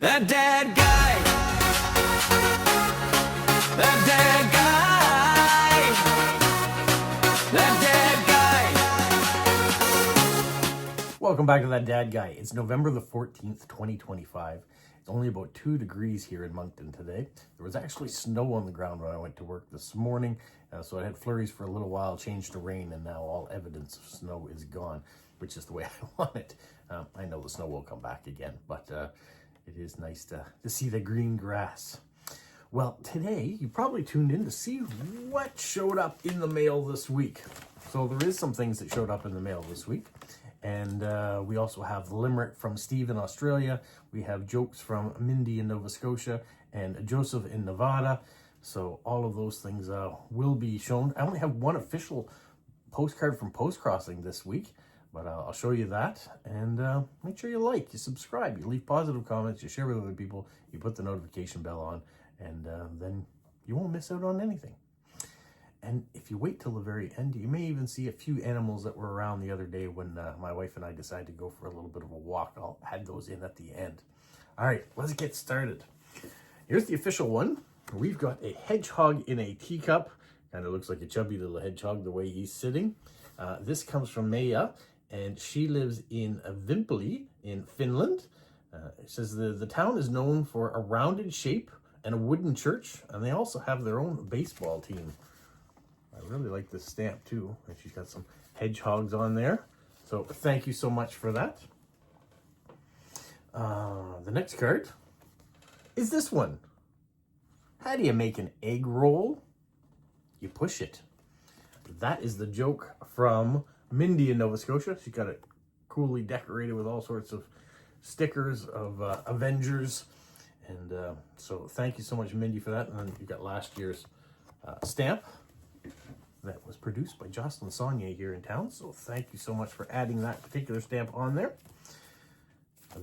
That dead guy. That dead guy. That dead guy. Welcome back to That Dad Guy. It's November the 14th, 2025. It's only about 2 degrees here in Moncton today. There was actually snow on the ground when I went to work this morning, so I had flurries for a little while, changed to rain, and now all evidence of snow is gone, which is the way I want it. I know the snow will come back again, but it is nice to see the green grass. Well, today you probably tuned in to see what showed up in the mail this week. So there is some things that showed up in the mail this week. And we also have the Limerick from Steve in Australia. We have jokes from Mindy in Nova Scotia and Joseph in Nevada. So all of those things will be shown. I only have one official postcard from Postcrossing this week, but I'll show you that. And make sure you like, you subscribe, you leave positive comments, you share with other people, you put the notification bell on, and then you won't miss out on anything. And if you wait till the very end, you may even see a few animals that were around the other day when my wife and I decided to go for a little bit of a walk. I'll add those in at the end. All right, let's get started. Here's the official one. We've got a hedgehog in a teacup. Kind of looks like a chubby little hedgehog the way he's sitting. This comes from Maya, and she lives in Vimpeli in Finland. It says the town is known for a rounded shape and a wooden church, and they also have their own baseball team. I really like this stamp too, and she's got some hedgehogs on there. So thank you so much for that. The next card is this one. How do you make an egg roll? You push it. That is the joke from Mindy in Nova Scotia. She got it coolly decorated with all sorts of stickers of Avengers. And so thank you so much, Mindy, for that. And then you got last year's stamp that was produced by Jocelyn Saunier here in town. So thank you so much for adding that particular stamp on there.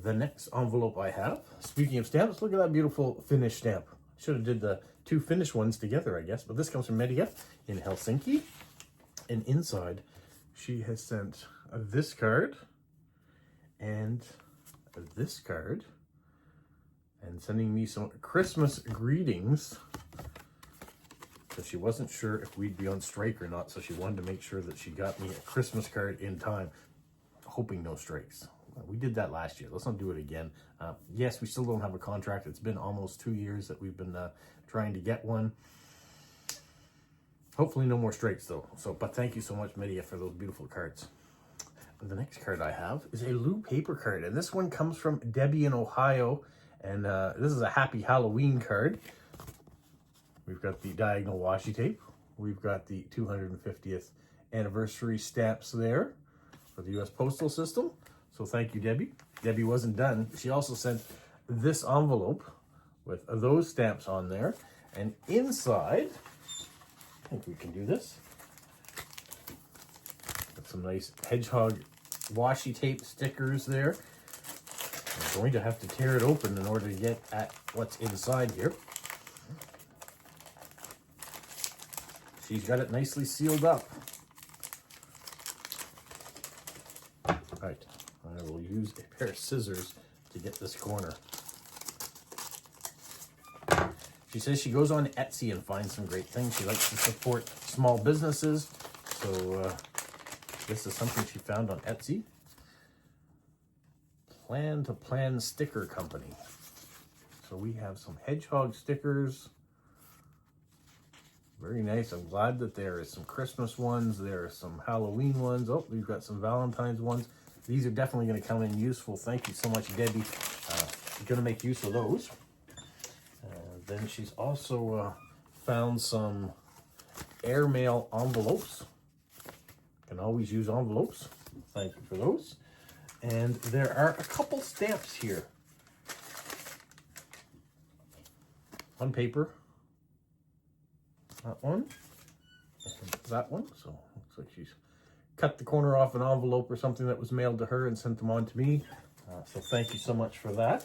The next envelope I have, speaking of stamps, look at that beautiful Finnish stamp. Should have did the two Finnish ones together, I guess. But this comes from Media in Helsinki. And inside, she has sent this card and this card and sending me some Christmas greetings. So she wasn't sure if we'd be on strike or not, so she wanted to make sure that she got me a Christmas card in time, hoping no strikes. We did that last year. Let's not do it again. Yes, we still don't have a contract. It's been almost 2 years that we've been trying to get one. Hopefully no more strikes though. But thank you so much, Media, for those beautiful cards. The next card I have is a Lou paper card, and this one comes from Debbie in Ohio, and this is a Happy Halloween card. We've got the diagonal washi tape. We've got the 250th anniversary stamps there for the U.S. Postal System. So thank you, Debbie. Debbie wasn't done. She also sent this envelope with those stamps on there. And inside, I think we can do this. Got some nice hedgehog washi tape stickers there. I'm going to have to tear it open in order to get at what's inside here. She's got it nicely sealed up. Right, I will use a pair of scissors to get this corner. She says she goes on Etsy and finds some great things. She likes to support small businesses. So this is something she found on Etsy. Plan to Plan Sticker Company. So we have some hedgehog stickers. Very nice. I'm glad that there is some Christmas ones. There are some Halloween ones. Oh, we've got some Valentine's ones. These are definitely going to come in useful. Thank you so much, Debbie. I'm going to make use of those. Then she's also found some airmail envelopes. Can always use envelopes. Thank you for those. And there are a couple stamps here. On paper. That one, and that one. So looks like she's cut the corner off an envelope or something that was mailed to her and sent them on to me. So thank you so much for that.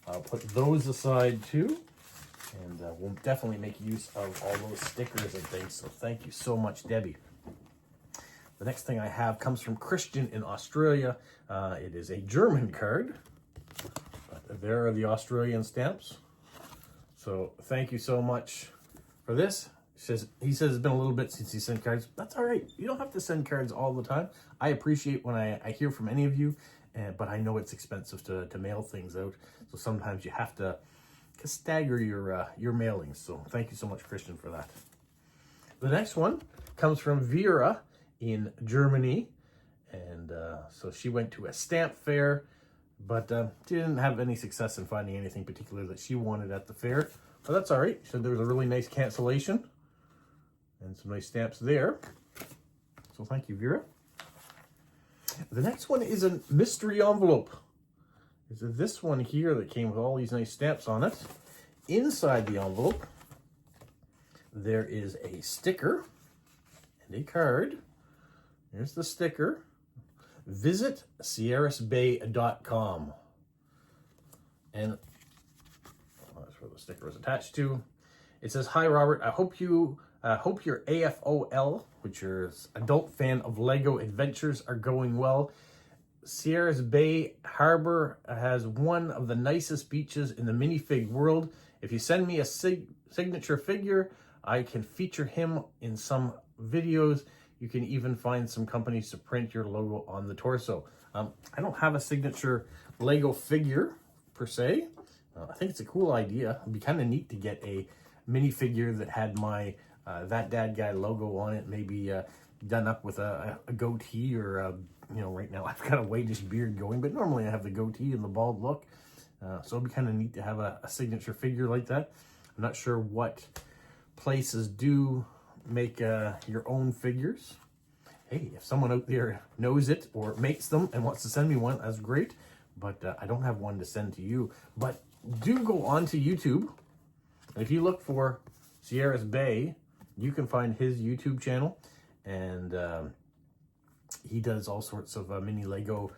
I'll put those aside too, and we'll definitely make use of all those stickers and things. So thank you so much, Debbie. The next thing I have comes from Christian in Australia. It is a German card, but there are the Australian stamps. So thank you so much for this. He says it's been a little bit since he sent cards. That's all right. You don't have to send cards all the time. I appreciate when I hear from any of you, but I know it's expensive to mail things out. So sometimes you have to stagger your mailings. So thank you so much, Christian, for that. The next one comes from Vera in Germany. And so she went to a stamp fair, but she didn't have any success in finding anything particular that she wanted at the fair. But that's all right. She said there was a really nice cancellation and some nice stamps there. So thank you, Vera. The next one is a mystery envelope. It's this one here that came with all these nice stamps on it. Inside the envelope, there is a sticker and a card. Here's the sticker. Visit sierrasbay.com. And that's where the sticker was attached to. It says, "Hi Robert, I hope your AFOL, which is Adult Fan of Lego Adventures, are going well. Sierras Bay Harbor has one of the nicest beaches in the minifig world. If you send me a signature figure, I can feature him in some videos. You can even find some companies to print your logo on the torso." I don't have a signature Lego figure per se. I think it's a cool idea. It'd be kind of neat to get a minifigure that had my That Dad Guy logo on it, maybe done up with a goatee or, right now I've got a whitish beard going, but normally I have the goatee and the bald look. So it'd be kind of neat to have a signature figure like that. I'm not sure what places do make your own figures. Hey, if someone out there knows it or makes them and wants to send me one, that's great. But I don't have one to send to you. But do go on to YouTube. And if you look for Sierras Bay, you can find his YouTube channel. And he does all sorts of mini Lego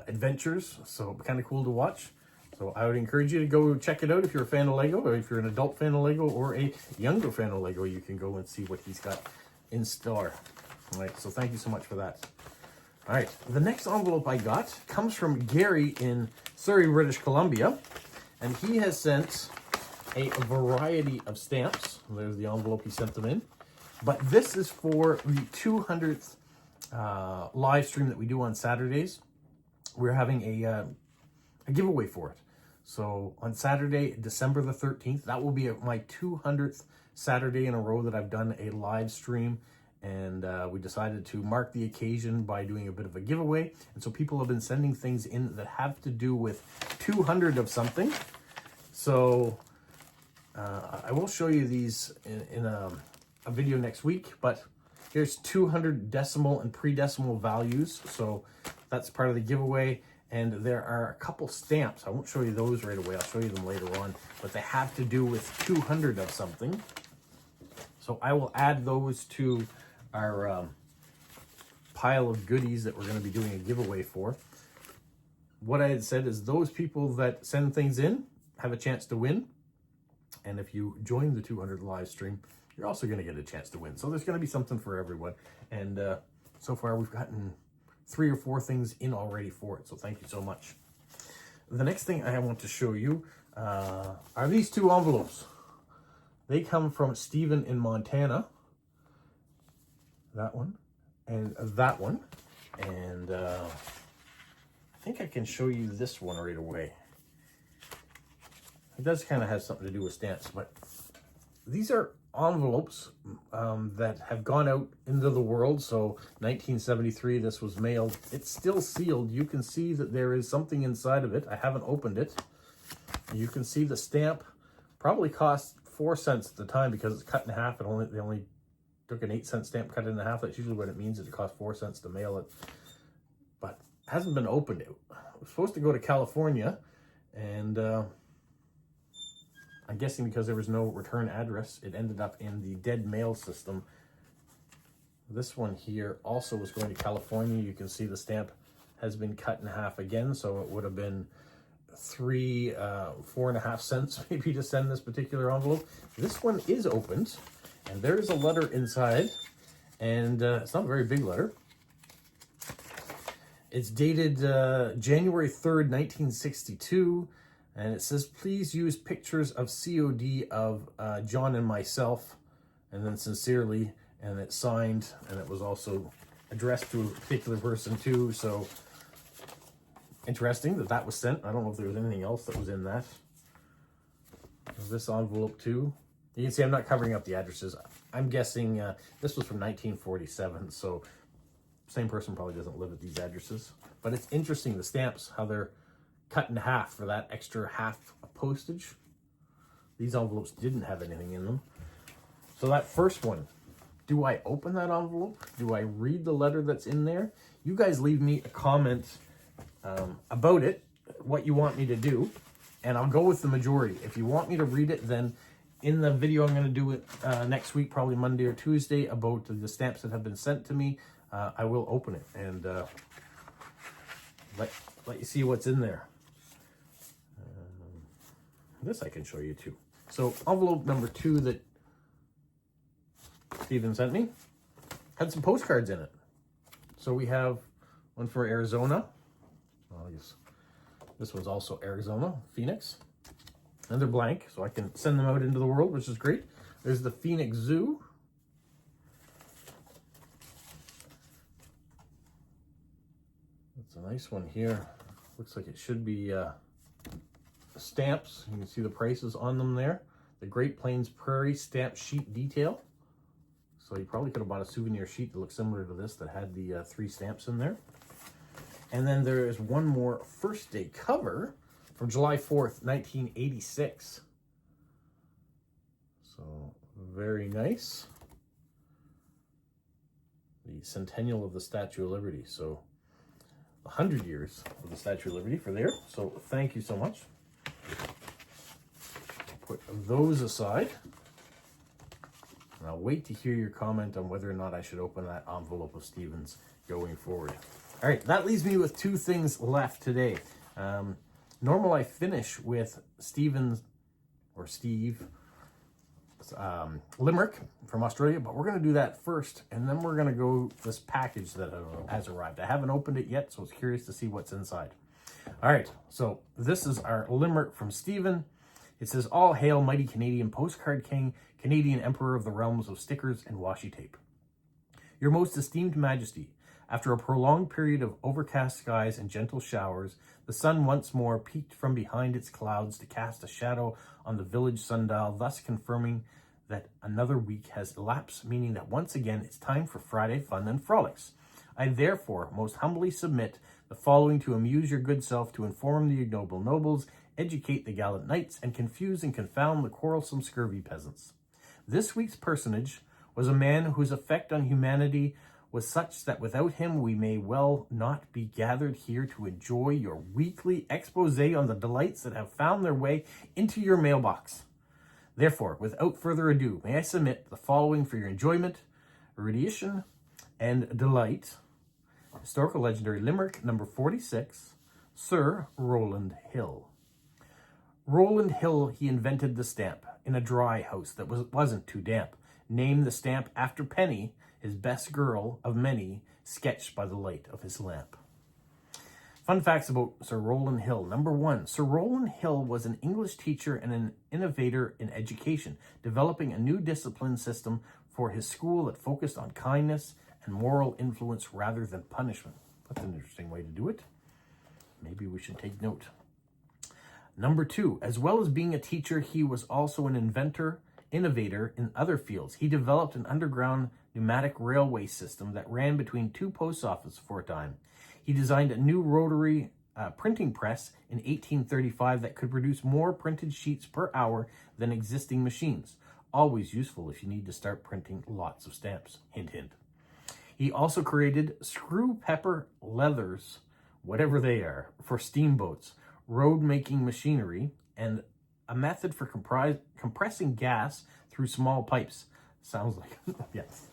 adventures. So kind of cool to watch. So I would encourage you to go check it out if you're a fan of Lego, or if you're an adult fan of Lego or a younger fan of Lego, you can go and see what he's got in store. All right, so thank you so much for that. All right, the next envelope I got comes from Gary in Surrey, British Columbia, and he has sent a variety of stamps. There's the envelope he sent them in. But this is for the 200th live stream that we do on Saturdays. We're having a giveaway for it. So on Saturday, December the 13th, that will be my 200th Saturday in a row that I've done a live stream. And we decided to mark the occasion by doing a bit of a giveaway. And so people have been sending things in that have to do with 200 of something. So I will show you these in a video next week. But here's 200 decimal and pre-decimal values. So that's part of the giveaway. And there are a couple stamps. I won't show you those right away. I'll show you them later on. But they have to do with 200 of something. So I will add those to our pile of goodies that we're going to be doing a giveaway for. What I had said is those people that send things in have a chance to win. And if you join the 200 live stream, you're also going to get a chance to win. So there's going to be something for everyone. And so far we've gotten 3 or 4 things in already for it. So thank you so much. The next thing I want to show you are these 2 envelopes. They come from Stephen in Montana. That one and that one. And I think I can show you this one right away. It does kind of have something to do with stamps, but these are envelopes that have gone out into the world. So 1973, this was mailed. It's still sealed. You can see that there is something inside of it. I haven't opened it. You can see the stamp probably cost 4 cents at the time because it's cut in half. They only took an 8-cent stamp cut in half. That's usually what it means, is it costs 4 cents to mail it. But it hasn't been opened. It was supposed to go to California, and I'm guessing because there was no return address, it ended up in the dead mail system. This one here also was going to California. You can see the stamp has been cut in half again, so it would have been 4.5 cents maybe to send this particular envelope. This one is opened, and there is a letter inside, and it's not a very big letter. It's dated January 3rd, 1962. And it says, please use pictures of COD of John and myself, and then sincerely, and it's signed, and it was also addressed to a particular person too. So interesting that that was sent. I don't know if there was anything else that was in that. This envelope too. You can see I'm not covering up the addresses. I'm guessing this was from 1947, so same person probably doesn't live at these addresses. But it's interesting, the stamps, how they're cut in half for that extra half of postage. These envelopes didn't have anything in them. So that first one, do I open that envelope? Do I read the letter that's in there? You guys leave me a comment about it, what you want me to do, and I'll go with the majority. If you want me to read it, then in the video I'm going to do it next week, probably Monday or Tuesday, about the stamps that have been sent to me, I will open it and let you see what's in there. This I can show you too. So envelope number 2 that Stephen sent me had some postcards in it. So we have one for Arizona. Oh, yes. This one's also Arizona, Phoenix. And they're blank, so I can send them out into the world, which is great. There's the Phoenix Zoo. That's a nice one here. Looks like it should be stamps. You can see the prices on them there. The Great Plains Prairie stamp sheet detail. So you probably could have bought a souvenir sheet that looked similar to this that had the 3 stamps in there. And then there is one more first day cover from July 4th, 1986. So very nice. The centennial of the Statue of Liberty. So 100 years of the Statue of Liberty for there. So thank you so much. Put those aside. And I'll wait to hear your comment on whether or not I should open that envelope of Stephen's going forward. All right, that leaves me with 2 things left today. Normal I finish with Stephen's, or Steve, Limerick from Australia, but we're going to do that first, and then we're going to go this package that has arrived. I haven't opened it yet, so I was curious to see what's inside. All right, so this is our Limerick from Stephen. It says, all hail mighty Canadian postcard king, Canadian emperor of the realms of stickers and washi tape. Your most esteemed majesty, after a prolonged period of overcast skies and gentle showers, the sun once more peeked from behind its clouds to cast a shadow on the village sundial, thus confirming that another week has elapsed, meaning that once again it's time for Friday fun and frolics. I therefore most humbly submit the following to amuse your good self, to inform the ignoble nobles, educate the gallant knights, and confuse and confound the quarrelsome scurvy peasants. This week's personage was a man whose effect on humanity was such that without him we may well not be gathered here to enjoy your weekly expose on the delights that have found their way into your mailbox. Therefore, without further ado, may I submit the following for your enjoyment, erudition, and delight. Historical legendary Limerick number 46, Sir Rowland Hill. Rowland Hill, he invented the stamp in a dry house that wasn't too damp. Named the stamp after Penny, his best girl of many, sketched by the light of his lamp. Fun facts about Sir Rowland Hill. Number 1, Sir Rowland Hill was an English teacher and an innovator in education, developing a new discipline system for his school that focused on kindness and moral influence rather than punishment. That's an interesting way to do it. Maybe we should take note. Number 2, as well as being a teacher, he was also an innovator in other fields. He developed an underground pneumatic railway system that ran between 2 post offices for a time. He designed a new rotary printing press in 1835 that could produce more printed sheets per hour than existing machines. Always useful if you need to start printing lots of stamps. Hint, hint. He also created screw pepper leathers, whatever they are, for steamboats, road-making machinery, and a method for compressing gas through small pipes. Sounds like, yes.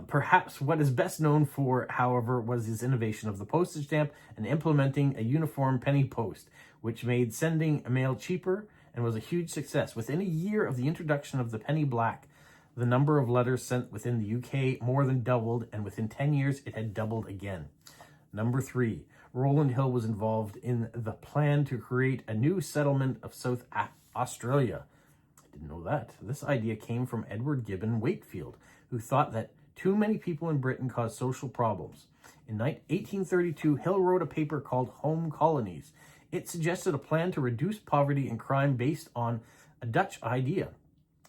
Perhaps what is best known for, however, was his innovation of the postage stamp and implementing a uniform penny post, which made sending a mail cheaper and was a huge success. Within a year of the introduction of the penny black, the number of letters sent within the UK more than doubled, and within 10 years, it had doubled again. Number 3, Rowland Hill was involved in the plan to create a new settlement of South Australia. I didn't know that. This idea came from Edward Gibbon Wakefield, who thought that too many people in Britain caused social problems. In 1832, Hill wrote a paper called Home Colonies. It suggested a plan to reduce poverty and crime based on a Dutch idea.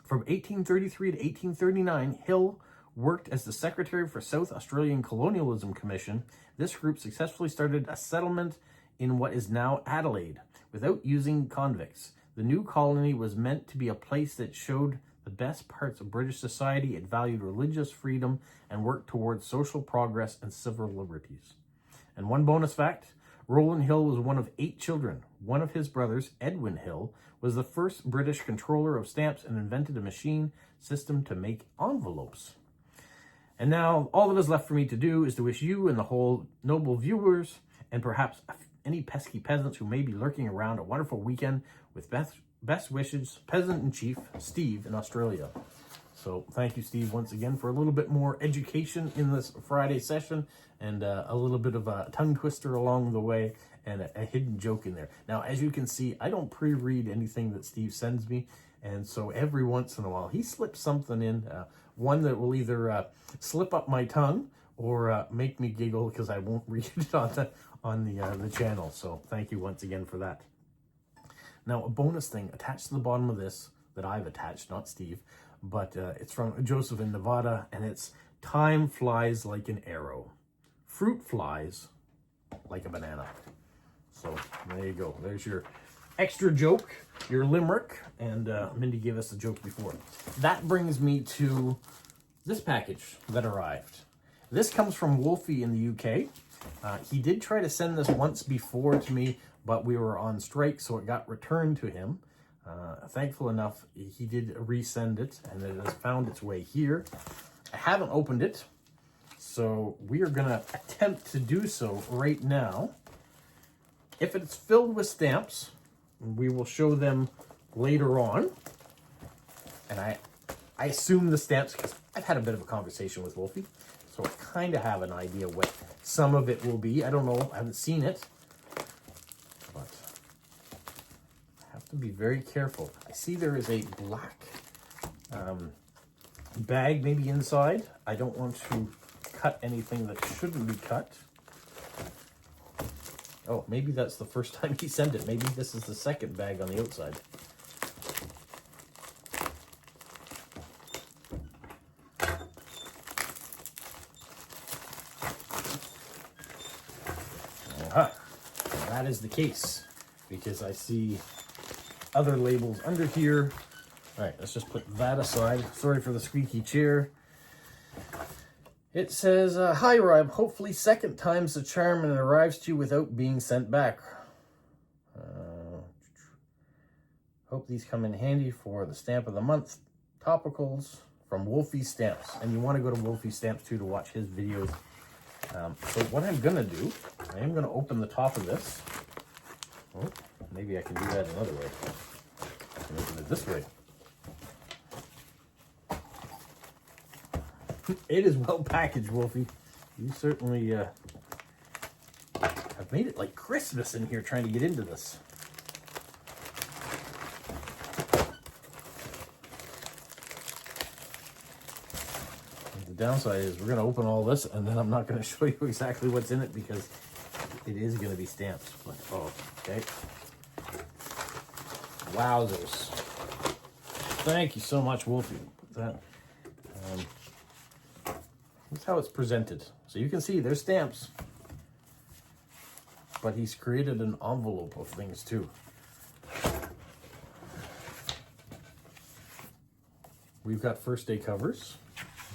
From 1833 to 1839, Hill worked as the secretary for South Australian Colonialism Commission. This group successfully started a settlement in what is now Adelaide without using convicts. The new colony was meant to be a place that showed the best parts of British society. It valued religious freedom and worked towards social progress and civil liberties. And one bonus fact, Rowland Hill was one of 8 children. One of his brothers, Edwin Hill, was the first British controller of stamps and invented a machine system to make envelopes. And now all that is left for me to do is to wish you and the whole noble viewers, and perhaps any pesky peasants who may be lurking around, a wonderful weekend with best wishes, Peasant-in-Chief Steve in Australia. So thank you, Steve, once again for a little bit more education in this Friday session and a little bit of a tongue twister along the way and a hidden joke in there. Now, as you can see, I don't pre-read anything that Steve sends me, and so every once in a while he slips something in, one that will either slip up my tongue or make me giggle because I won't read it on the channel. So thank you once again for that. Now, a bonus thing attached to the bottom of this that I've attached, not Steve, but it's from Joseph in Nevada, and it's time flies like an arrow. Fruit flies like a banana. So there you go. There's your extra joke, your limerick, and Mindy gave us a joke before. That brings me to this package that arrived. This comes from Wolfie in the UK. He did try to send this once before to me, but we were on strike, so it got returned to him. Thankful enough, he did resend it, and it has found its way here. I haven't opened it, so we are going to attempt to do so right now. If it's filled with stamps, we will show them later on. And I assume the stamps, because I've had a bit of a conversation with Wolfie, so I kind of have an idea what some of it will be. I don't know, I haven't seen it, but I have to be very careful. I see there is a black bag maybe inside. I don't want to cut anything that shouldn't be cut. Oh, maybe that's the first time he sent it. Maybe this is the second bag on the outside. Aha, that is the case, because I see other labels under here. All right, let's just put that aside. Sorry for the squeaky chair. It says, hi Rob, hopefully second time's the charm and it arrives to you without being sent back. Hope these come in handy for the stamp of the month. Topicals from Wolfie Stamps. And you want to go to Wolfie Stamps too to watch his videos. So what I'm going to do, I am going to open the top of this. Oh, maybe I can do that another way. I can open it this way. It is well packaged, Wolfie. You certainly have made it like Christmas in here trying to get into this. And the downside is we're going to open all this and then I'm not going to show you exactly what's in it because it is going to be stamps. But, oh, okay. Wowzers. Thank you so much, Wolfie. Put that. That's how it's presented. So you can see there's stamps, but he's created an envelope of things too. We've got first day covers,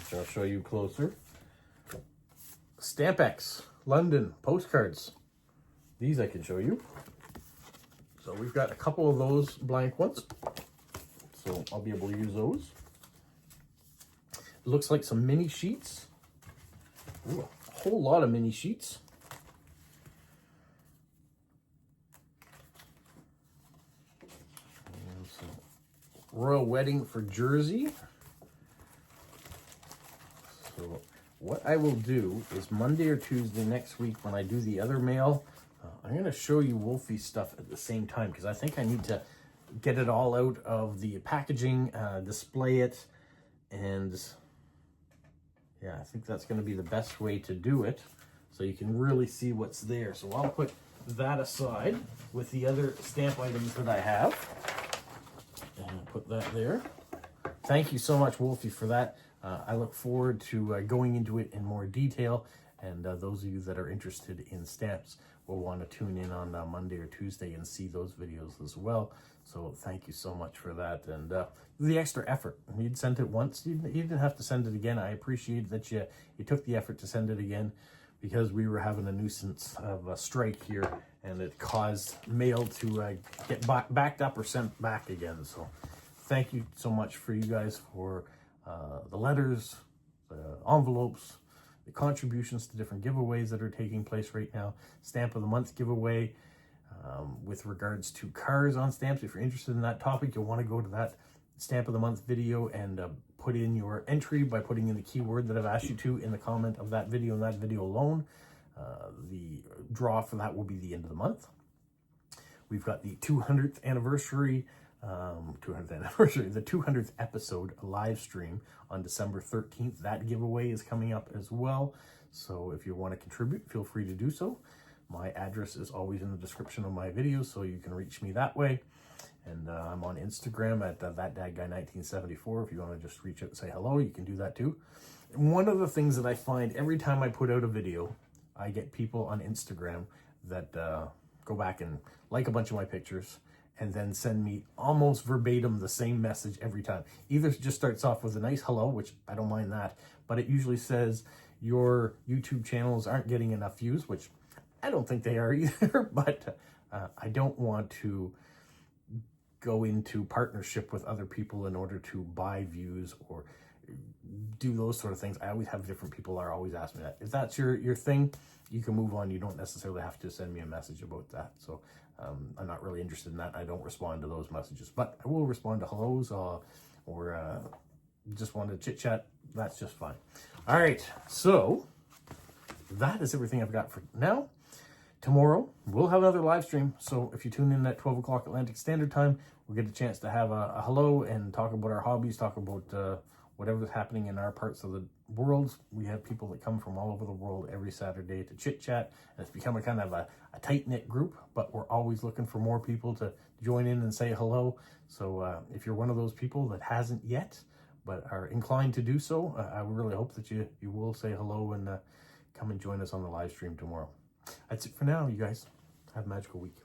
which I'll show you closer. Stampex, London, postcards. These I can show you. So we've got a couple of those blank ones. So I'll be able to use those. It looks like some mini sheets. Ooh, a whole lot of mini sheets. And some royal wedding for Jersey. So what I will do is Monday or Tuesday next week when I do the other mail, I'm going to show you Wolfie's stuff at the same time because I think I need to get it all out of the packaging, display it, and yeah, I think that's going to be the best way to do it so you can really see what's there. So I'll put that aside with the other stamp items that I have, and I'll put that there. Thank you so much, Wolfie, for that. I look forward to going into it in more detail, and those of you that are interested in stamps will want to tune in on Monday or Tuesday and see those videos as well. So thank you so much for that, and the extra effort. You'd sent it once, you didn't have to send it again. I appreciate that you took the effort to send it again, because we were having a nuisance of a strike here, and it caused mail to get backed up or sent back again. So thank you so much for you guys for the letters, the envelopes, the contributions to different giveaways that are taking place right now. Stamp of the Month giveaway with regards to cars on stamps. If you're interested in that topic, you'll want to go to that Stamp of the Month video and put in your entry by putting in the keyword that I've asked you to in the comment of that video and that video alone. The draw for that will be the end of the month. We've got the 200th anniversary, the 200th episode live stream on December 13th. That giveaway is coming up as well. So if you want to contribute, feel free to do so. My address is always in the description of my videos, so you can reach me that way. And I'm on Instagram at thatdadguy1974. If you want to just reach out and say hello, you can do that too. And one of the things that I find every time I put out a video, I get people on Instagram that go back and like a bunch of my pictures and then send me almost verbatim the same message every time. Either it just starts off with a nice hello, which I don't mind that, but it usually says your YouTube channels aren't getting enough views, which I don't think they are either, but I don't want to go into partnership with other people in order to buy views or do those sort of things. I always have different people are always asking me that. If that's your thing, you can move on. You don't necessarily have to send me a message about that. So I'm not really interested in that. I don't respond to those messages, but I will respond to hellos or just want to chit chat. That's just fine. All right. So that is everything I've got for now. Tomorrow, we'll have another live stream. So if you tune in at 12 o'clock Atlantic Standard Time, we'll get a chance to have a hello and talk about our hobbies, talk about whatever's happening in our parts of the world. We have people that come from all over the world every Saturday to chit chat. And it's become a kind of a tight-knit group, but we're always looking for more people to join in and say hello. So if you're one of those people that hasn't yet, but are inclined to do so, I really hope that you will say hello and come and join us on the live stream tomorrow. That's it for now, you guys. Have a magical week.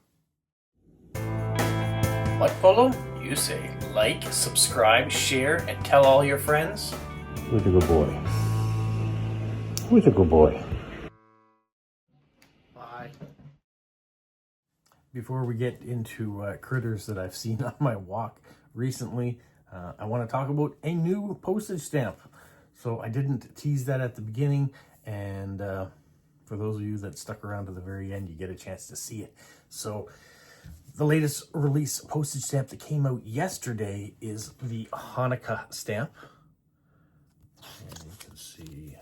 What, Polo? You say like, subscribe, share, and tell all your friends. Who's a good boy? Who's a good boy? Bye. Before we get into critters that I've seen on my walk recently, I want to talk about a new postage stamp. So I didn't tease that at the beginning, and for those of you that stuck around to the very end, you get a chance to see it. So the latest release postage stamp that came out yesterday is the Hanukkah stamp. And you can see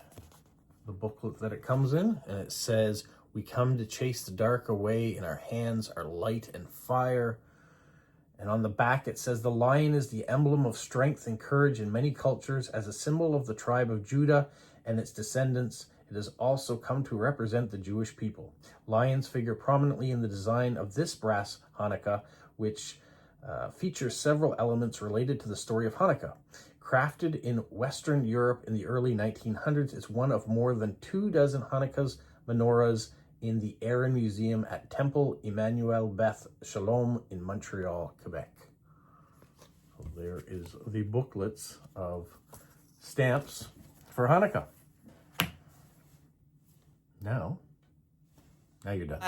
the booklet that it comes in, and it says, "We come to chase the dark away, in our hands are light and fire." And on the back it says, "The lion is the emblem of strength and courage in many cultures. As a symbol of the tribe of Judah and its descendants, it has also come to represent the Jewish people. Lions figure prominently in the design of this brass Hanukkah, which features several elements related to the story of Hanukkah. Crafted in Western Europe in the early 1900s, it's one of more than 24 Hanukkah's menorahs in the Aaron Museum at Temple Emmanuel Beth Shalom in Montreal, Quebec." So there is the booklets of stamps for Hanukkah. Now you're done.